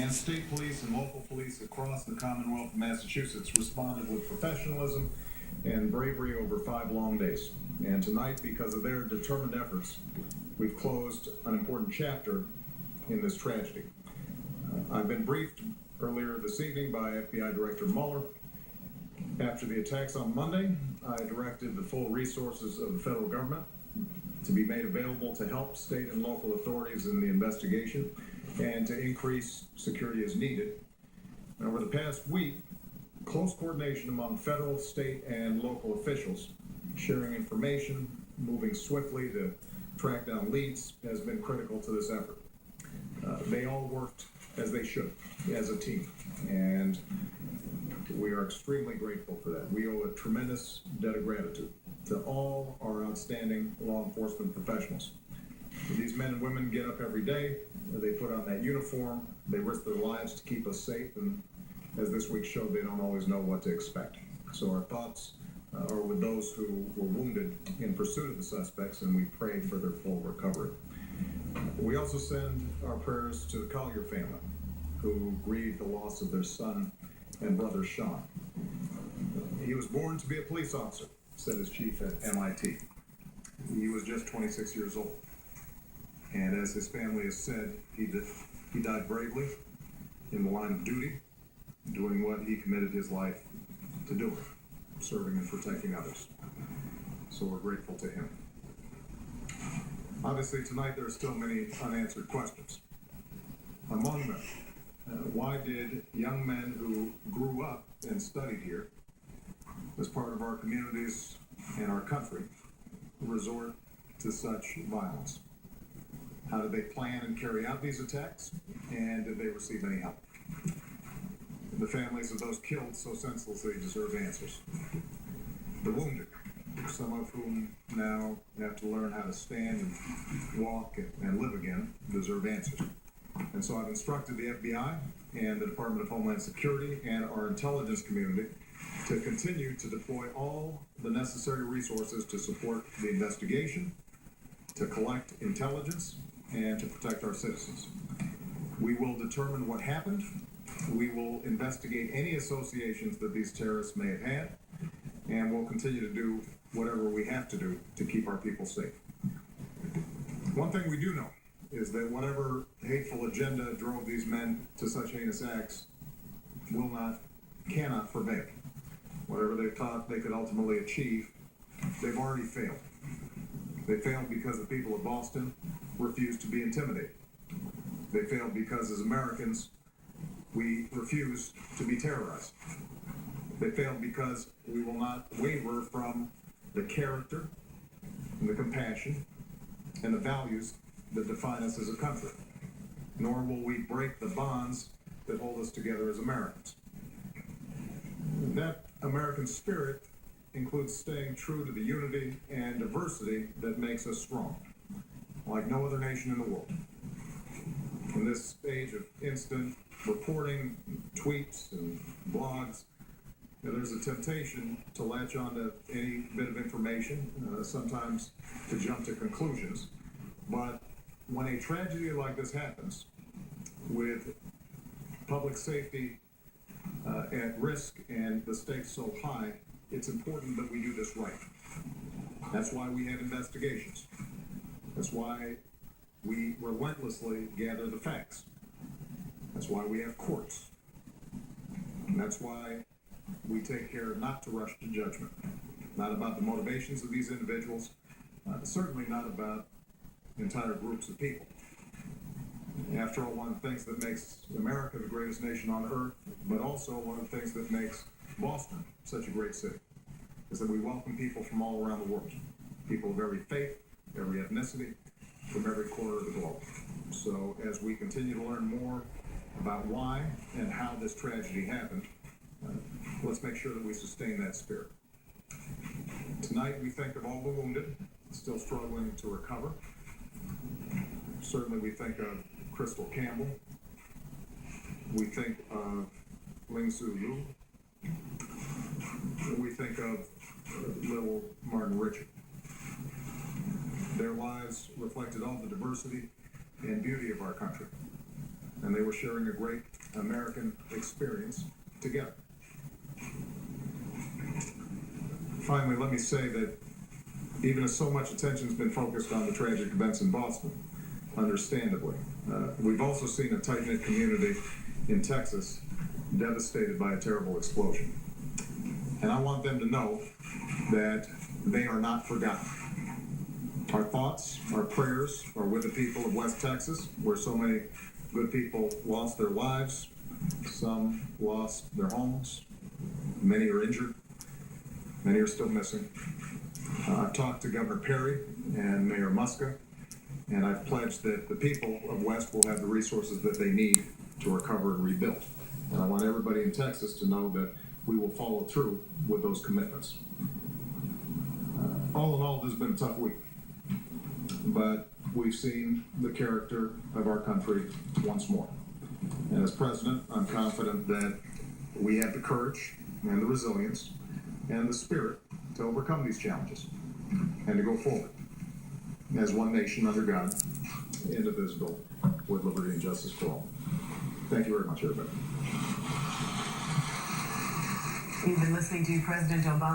and state police and local police across the Commonwealth of Massachusetts responded with professionalism and bravery over 5 long days. And tonight, because of their determined efforts, we've closed an important chapter in this tragedy. I've been briefed earlier this evening by FBI Director Mueller. After the attacks on Monday, I directed the full resources of the federal government to be made available to help state and local authorities in the investigation and to increase security as needed. And over the past week, close coordination among federal, state, and local officials, sharing information, moving swiftly to track down leads, has been critical to this effort. They all worked as they should, as a team, and we are extremely grateful for that. We owe a tremendous debt of gratitude to all our outstanding law enforcement professionals. These men and women get up every day, they put on that uniform, they risk their lives to keep us safe, and as this week showed, they don't always know what to expect. So our thoughts are with those who were wounded in pursuit of the suspects, and we pray for their full recovery. We also send our prayers to the Collier family, who grieved the loss of their son and brother Sean. He was born to be a police officer, said his chief at MIT. He was just 26 years old. And as his family has said, he died bravely in the line of duty, doing what he committed his life to doing, serving and protecting others. So we're grateful to him. Obviously, tonight there are still many unanswered questions. Among them, why did young men who grew up and studied here as part of our communities and our country resort to such violence? How did they plan and carry out these attacks? And did they receive any help? The families of those killed so senselessly deserve answers. The wounded, some of whom now have to learn how to stand and walk and live again, deserve answers. And so I've instructed the FBI and the Department of Homeland Security and our intelligence community to continue to deploy all the necessary resources to support the investigation, to collect intelligence, and to protect our citizens. We will determine what happened. We will investigate any associations that these terrorists may have had, and we'll continue to do whatever we have to do to keep our people safe. One thing we do know is that whatever hateful agenda drove these men to such heinous acts cannot prevail. Whatever they thought they could ultimately achieve, they've already failed. They failed because the people of Boston refused to be intimidated. They failed because as Americans, we refuse to be terrorized. They failed because we will not waver from the character and the compassion and the values that define us as a country, nor will we break the bonds that hold us together as Americans. That American spirit includes staying true to the unity and diversity that makes us strong, like no other nation in the world. In this age of instant reporting, tweets, and blogs, there's a temptation to latch onto any bit of information, sometimes to jump to conclusions. But when a tragedy like this happens, with public safety at risk and the stakes so high, it's important that we do this right. That's why we have investigations. That's why we relentlessly gather the facts. That's why we have courts. And that's why we take care not to rush to judgment. Not about the motivations of these individuals, certainly not about entire groups of people. After all, one of the things that makes America the greatest nation on earth, but also one of the things that makes Boston such a great city, is that we welcome people from all around the world. People of every faith, every ethnicity, from every corner of the globe. So as we continue to learn more about why and how this tragedy happened, let's make sure that we sustain that spirit. Tonight we think of all the wounded still struggling to recover. Certainly we think of Crystal Campbell. We think of Ling Soo Lu. We think of little Martin Richard. Their lives reflected all the diversity and beauty of our country. and they were sharing a great American experience together. Finally, let me say that even as so much attention has been focused on the tragic events in Boston, understandably, we've also seen a tight-knit community in Texas devastated by a terrible explosion. And I want them to know that they are not forgotten. Our thoughts, our prayers are with the people of West Texas, where so many good people lost their lives, some lost their homes, many are injured, many are still missing. I've talked to Governor Perry and Mayor Muska, and I've pledged that the people of West will have the resources that they need to recover and rebuild. And I want everybody in Texas to know that we will follow through with those commitments. All in all, this has been a tough week, but we've seen the character of our country once more. And as president, I'm confident that we have the courage and the resilience and the spirit to overcome these challenges and to go forward as one nation under God, indivisible, with liberty and justice for all. Thank you very much, everybody. You've been listening to President Obama.